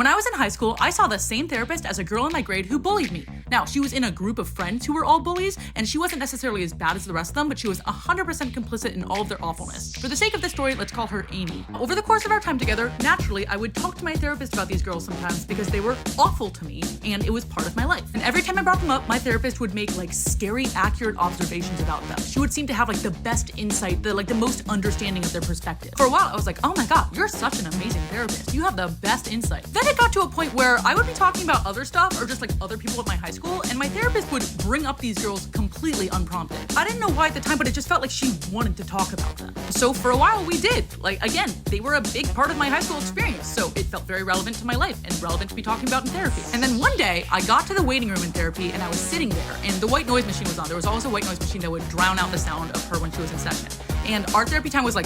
When I was in high school, I saw the same therapist as a girl in my grade who bullied me. Now, she was in a group of friends who were all bullies, and she wasn't necessarily as bad as the rest of them, but she was 100% complicit in all of their awfulness. For the sake of this story, let's call her Amy. Over the course of our time together, naturally, I would talk to my therapist about these girls sometimes because they were awful to me, and it was part of my life. And every time I brought them up, my therapist would make like scary, accurate observations about them. She would seem to have like the best insight, the most understanding of their perspective. For a while, I was like, oh my god, you're such an amazing therapist. You have the best insight. Then it got to a point where I would be talking about other stuff or just like other people at my high school, and my therapist would bring up these girls completely unprompted. I didn't know why at the time, but it just felt like she wanted to talk about them. So for a while we did. Like again, they were a big part of my high school experience, so it felt very relevant to my life and relevant to be talking about in therapy. And then one day I got to the waiting room in therapy and I was sitting there and the white noise machine was on. There was always a white noise machine that would drown out the sound of her when she was in session. And our therapy time was like at